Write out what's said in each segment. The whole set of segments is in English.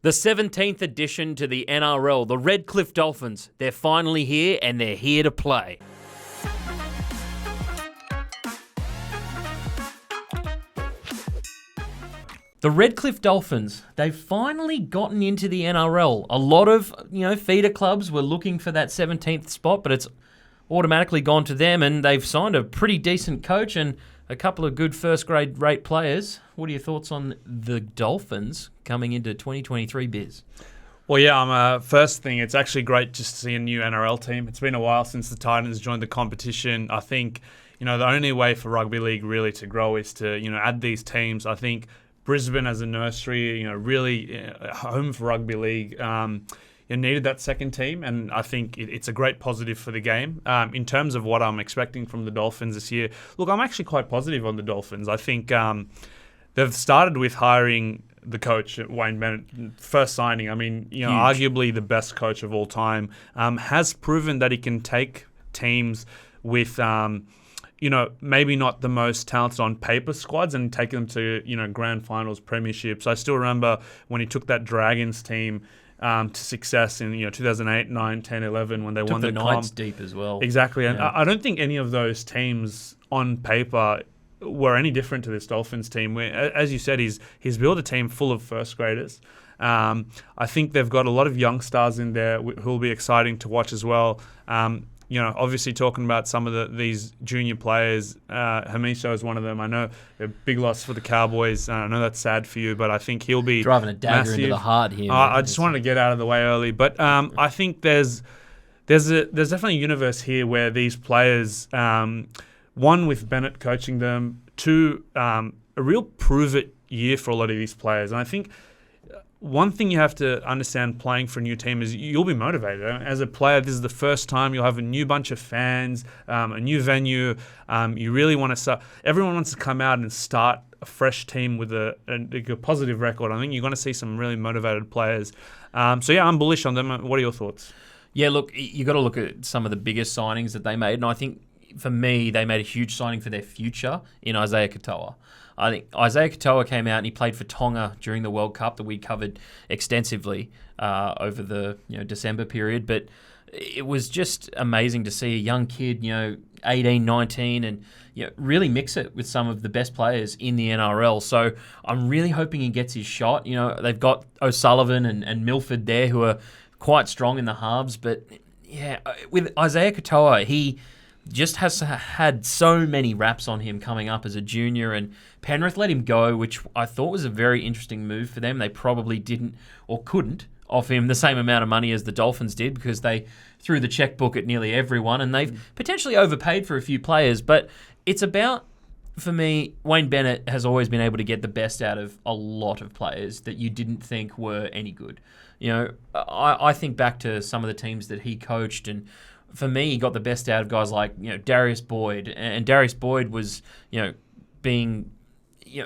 The 17th edition to the NRL, the Redcliffe Dolphins. They're finally here and they're here to play. The Redcliffe Dolphins, they've finally gotten into the NRL. A lot of, feeder clubs were looking for that 17th spot, but it's automatically gone to them, and they've signed a pretty decent coach and a couple of good first-grade rate players. What are your thoughts on the Dolphins coming into 2023, Biz? Well, yeah, first thing, it's actually great just to see a new NRL team. It's been a while since the Titans joined the competition. I think, the only way for rugby league really to grow is to, add these teams. I think Brisbane as a nursery, really home for rugby league, needed that second team, and I think it's a great positive for the game. In terms of what I'm expecting from the Dolphins this year, look, I'm actually quite positive on the Dolphins. I think they've started with hiring the coach, Wayne Bennett, first signing. I mean, arguably the best coach of all time, has proven that he can take teams with maybe not the most talented on paper squads and take them to, grand finals, premierships. I still remember when he took that Dragons team to success in 2008, 9, 10, 11 when they won the Knights deep as well. Exactly. And I don't think any of those teams on paper were any different to this Dolphins team. Where, as you said, he's built a team full of first graders. I think they've got a lot of young stars in there who will be exciting to watch as well. Obviously talking about some of these junior players, Hamiso is one of them. I know a big loss for the Cowboys. I know that's sad for you, but I think he'll be driving a dagger massive into the heart here. I just wanted to get out of the way early, but I think there's definitely a universe here where these players, one with Bennett coaching them, two a real prove it year for a lot of these players, and I think. One thing you have to understand playing for a new team is you'll be motivated. As a player, this is the first time you'll have a new bunch of fans, a new venue. You really want to start. Everyone wants to come out and start a fresh team with a positive record. I think you're going to see some really motivated players. I'm bullish on them. What are your thoughts? Yeah, look, you got to look at some of the biggest signings that they made, and I think for me, they made a huge signing for their future in Isaiah Katoa. I think Isaiah Katoa came out and he played for Tonga during the World Cup that we covered extensively over the December period. But it was just amazing to see a young kid, 18, 19, and really mix it with some of the best players in the NRL. So I'm really hoping he gets his shot. They've got O'Sullivan and Milford there who are quite strong in the halves. But yeah, with Isaiah Katoa, he just has had so many raps on him coming up as a junior, and Penrith let him go, which I thought was a very interesting move for them. They probably didn't or couldn't offer him the same amount of money as the Dolphins did because they threw the checkbook at nearly everyone, and they've potentially overpaid for a few players. But it's about, for me, Wayne Bennett has always been able to get the best out of a lot of players that you didn't think were any good. I think back to some of the teams that he coached, and for me, he got the best out of guys like Darius Boyd, and Darius Boyd was being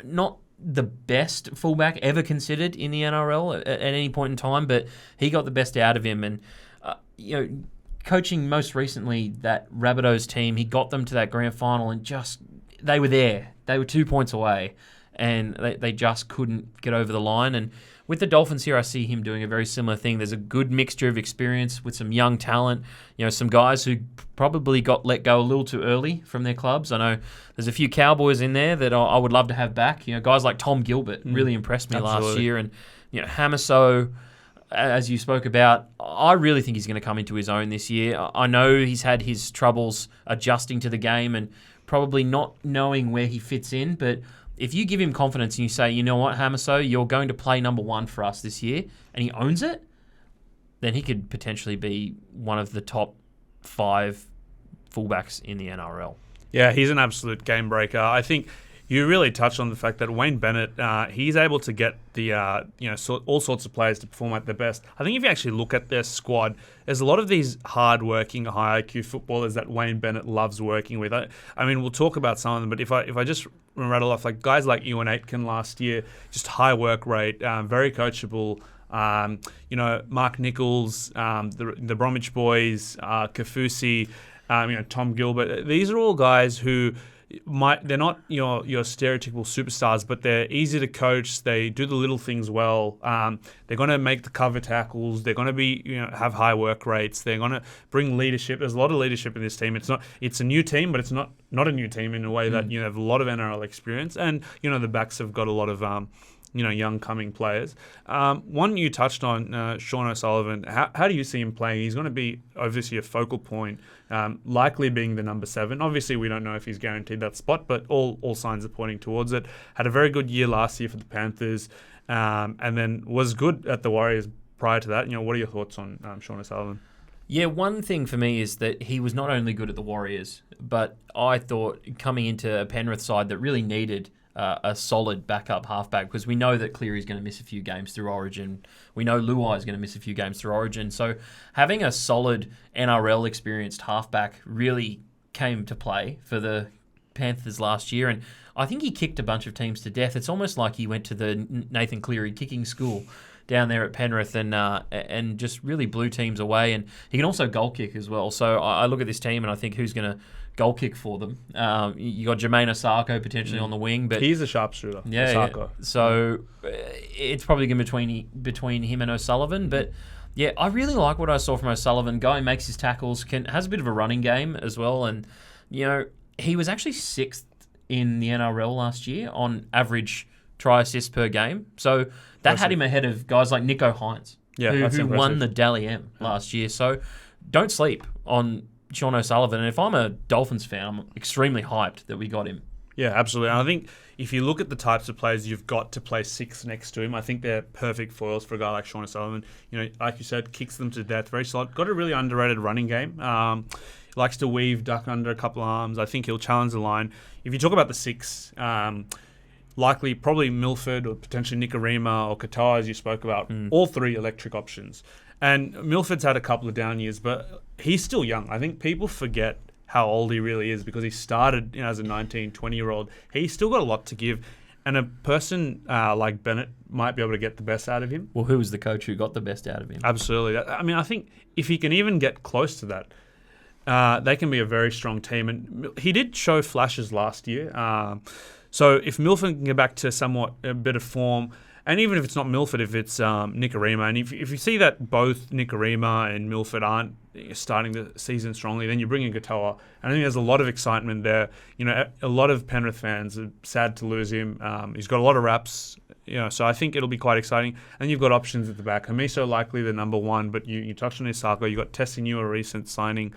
not the best fullback ever considered in the NRL at any point in time, but he got the best out of him. And coaching most recently that Rabbitohs team, he got them to that grand final, and they were there. They were 2 points away, and they just couldn't get over the line. And with the Dolphins here, I see him doing a very similar thing. There's a good mixture of experience with some young talent, some guys who probably got let go a little too early from their clubs. I know there's a few Cowboys in there that I would love to have back. Guys like Tom Gilbert really impressed me last year. And, Hamiso, as you spoke about, I really think he's going to come into his own this year. I know he's had his troubles adjusting to the game and probably not knowing where he fits in, but if you give him confidence and you say, you know what, Hamiso, you're going to play number one for us this year, and he owns it, then he could potentially be one of the top 5 fullbacks in the NRL. Yeah, he's an absolute game breaker. I think you really touched on the fact that Wayne Bennett, he's able to get the all sorts of players to perform at their best. I think if you actually look at their squad, there's a lot of these hard-working, high IQ footballers that Wayne Bennett loves working with. I mean, we'll talk about some of them, but if I just rattle off, like guys like Ewan Aitken last year, just high work rate, very coachable. Mark Nichols, the Bromwich boys, Kafusi, Tom Gilbert. These are all guys who they're not your stereotypical superstars, but they're easy to coach. They do the little things well. They're going to make the cover tackles. They're going to be have high work rates. They're going to bring leadership. There's a lot of leadership in this team. It's a new team, but it's not a new team in a way that have a lot of NRL experience, and the backs have got a lot of young coming players. One you touched on, Sean O'Sullivan. How do you see him playing? He's going to be obviously a focal point, likely being the number 7. Obviously, we don't know if he's guaranteed that spot, but all signs are pointing towards it. Had a very good year last year for the Panthers, and then was good at the Warriors prior to that. What are your thoughts on Sean O'Sullivan? Yeah, one thing for me is that he was not only good at the Warriors, but I thought coming into a Penrith side that really needed a solid backup halfback, because we know that Cleary's going to miss a few games through Origin. We know Luai is going to miss a few games through Origin. So having a solid NRL experienced halfback really came to play for the Panthers last year, and I think he kicked a bunch of teams to death. It's almost like he went to the Nathan Cleary kicking school down there at Penrith and just really blew teams away. And he can also goal kick as well. So I look at this team and I think who's going to goal kick for them. You got Jermaine Osako potentially on the wing, but he's a sharpshooter. Yeah, Osako. So it's probably going to be between him and O'Sullivan. But yeah, I really like what I saw from O'Sullivan. Guy makes his tackles, has a bit of a running game as well, and he was actually 6th in the NRL last year on average try assist per game. So that had him ahead of guys like Nico Hines, who won the Dally M last year. So don't sleep on Sean O'Sullivan. And if I'm a Dolphins fan, I'm extremely hyped that we got him. Yeah, absolutely. And I think if you look at the types of players you've got to play 6 next to him, I think they're perfect foils for a guy like Sean O'Sullivan. Like you said, kicks them to death, very solid. Got a really underrated running game. Likes to weave, duck under a couple of arms. I think he'll challenge the line. If you talk about the 6, likely probably Milford or potentially Nikorima or Katoa, as you spoke about, all 3 electric options. And Milford's had a couple of down years, but he's still young. I think people forget how old he really is because he started as a 19, 20-year-old. He's still got a lot to give. And a person like Bennett might be able to get the best out of him. Well, who was the coach who got the best out of him? Absolutely. I think if he can even get close to that, they can be a very strong team. And he did show flashes last year. So if Milford can get back to somewhat a bit of form, and even if it's not Milford, if it's Nikorima, and if you see that both Nikorima and Milford aren't starting the season strongly, then you bring in Katoa. And I think there's a lot of excitement there. A lot of Penrith fans are sad to lose him. He's got a lot of raps, so I think it'll be quite exciting. And you've got options at the back. Hamiso likely the number 1, but you touched on Isako. You got Tessinue, a recent signing.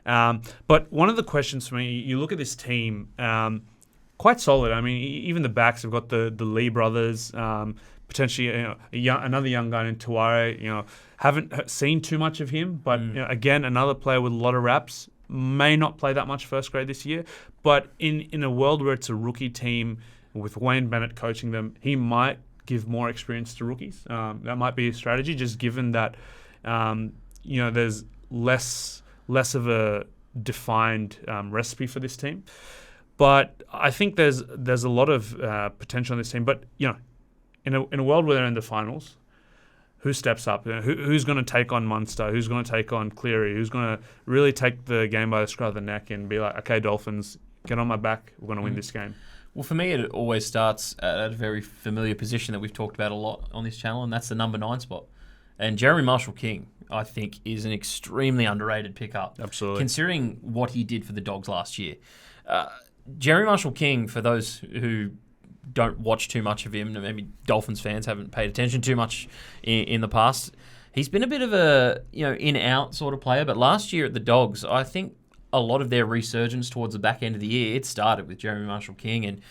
But one of the questions for me, you look at this team, quite solid. I mean, even the backs have got the Lee brothers, potentially another young guy in Tuare. Haven't seen too much of him, but again, another player with a lot of raps. May not play that much first grade this year, but in a world where it's a rookie team with Wayne Bennett coaching them, he might give more experience to rookies. That might be a strategy, just given that there's less of a defined recipe for this team. But I think there's a lot of potential in this team. But in a world where they're in the finals, who steps up? Who's going to take on Munster? Who's going to take on Cleary? Who's going to really take the game by the scruff of the neck and be like, okay, Dolphins, get on my back. We're going to win this game. Well, for me, it always starts at a very familiar position that we've talked about a lot on this channel, and that's the number 9 spot. And Jeremy Marshall-King, I think, is an extremely underrated pickup. Absolutely. Considering what he did for the Dogs last year. Jeremy Marshall-King, for those who don't watch too much of him, maybe Dolphins fans haven't paid attention too much in the past, he's been a bit of a in-out sort of player. But last year at the Dogs, I think a lot of their resurgence towards the back end of the year, it started with Jeremy Marshall-King, and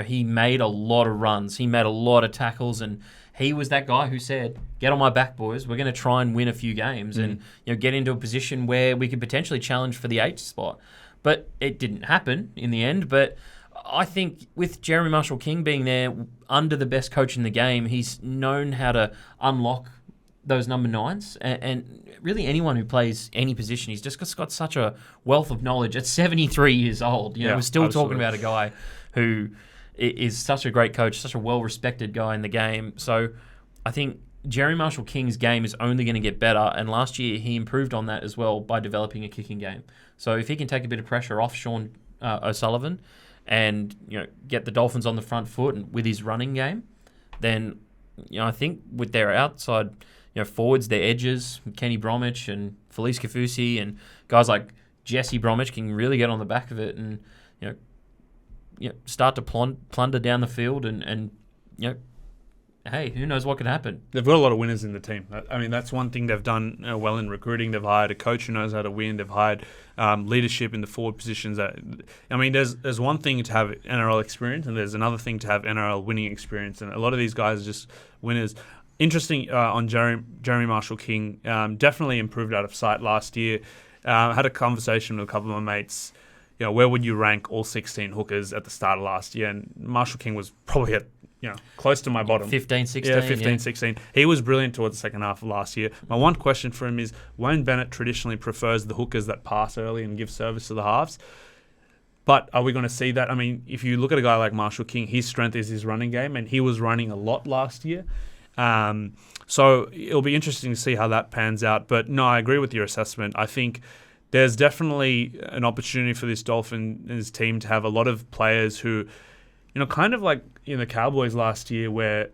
he made a lot of runs, he made a lot of tackles, and he was that guy who said, get on my back, boys. We're going to try and win a few games and get into a position where we could potentially challenge for the 8th spot. But it didn't happen in the end. But I think with Jeremy Marshall-King being there under the best coach in the game, he's known how to unlock those number 9s. And really anyone who plays any position, he's just got such a wealth of knowledge. At 73 years old, we're still talking about a guy who is such a great coach, such a well-respected guy in the game. So I think Jeremy Marshall-King's game is only going to get better, and last year he improved on that as well by developing a kicking game. So if he can take a bit of pressure off Sean O'Sullivan and get the Dolphins on the front foot and with his running game, then I think with their outside forwards, their edges, Kenny Bromwich and Felice Kafusi and guys like Jesse Bromwich can really get on the back of it and start to plunder down the field and hey, who knows what could happen? They've got a lot of winners in the team. I mean, that's one thing they've done well in recruiting. They've hired a coach who knows how to win. They've hired leadership in the forward positions. There's one thing to have NRL experience, and there's another thing to have NRL winning experience. And a lot of these guys are just winners. Interesting on Jeremy Marshall-King. Definitely improved out of sight last year. Had a conversation with a couple of my mates. Where would you rank all 16 hookers at the start of last year? And Marshall-King was probably at close to my bottom. 15, 16. Yeah, 15, 16. He was brilliant towards the second half of last year. My one question for him is, Wayne Bennett traditionally prefers the hookers that pass early and give service to the halves. But are we going to see that? I mean, if you look at a guy like Marshall-King, his strength is his running game, and he was running a lot last year. So it'll be interesting to see how that pans out. But no, I agree with your assessment. I think there's definitely an opportunity for this Dolphins team to have a lot of players who, kind of like in the Cowboys last year, where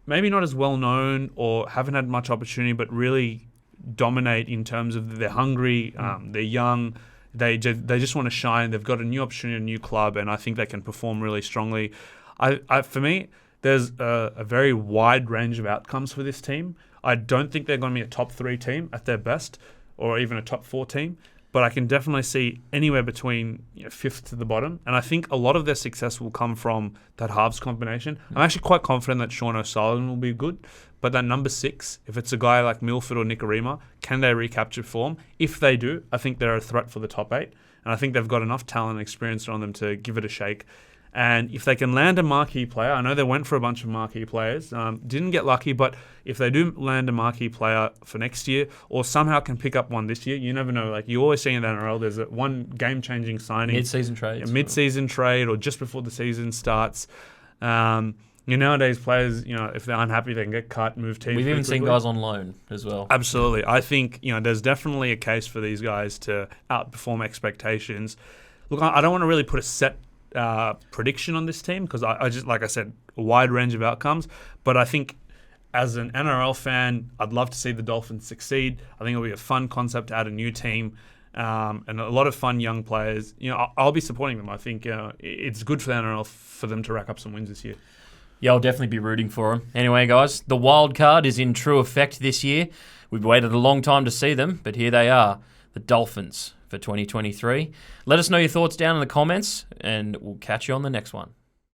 maybe not as well known or haven't had much opportunity, but really dominate in terms of they're hungry, they're young, they just want to shine. They've got a new opportunity, a new club, and I think they can perform really strongly. For me, there's a very wide range of outcomes for this team. I don't think they're going to be a top 3 team at their best, or even a top 4 team. But I can definitely see anywhere between 5th to the bottom. And I think a lot of their success will come from that halves combination. I'm actually quite confident that Sean O'Sullivan will be good. But that number 6, if it's a guy like Milford or Nikorima, can they recapture form? If they do, I think they're a threat for the top 8. And I think they've got enough talent and experience on them to give it a shake. And if they can land a marquee player, I know they went for a bunch of marquee players, didn't get lucky, but if they do land a marquee player for next year or somehow can pick up one this year, you never know. Like you always see in the NRL, there's one game-changing signing. Mid-season trade. A mid-season trade or just before the season starts. Nowadays, players, if they're unhappy, they can get cut, move teams. We've even seen guys on loan as well. Absolutely. I think, there's definitely a case for these guys to outperform expectations. Look, I don't want to really put a set prediction on this team because I just, like I said, a wide range of outcomes. But I think as an NRL fan, I'd love to see the Dolphins succeed. I think it'll be a fun concept to add a new team and a lot of fun young players. I'll be supporting them. I think it's good for the NRL for them to rack up some wins this year. Yeah, I'll definitely be rooting for them. Anyway, guys, the wild card is in true effect this year. We've waited a long time to see them, but here they are, the Dolphins for 2023. Let us know your thoughts down in the comments, and we'll catch you on the next one.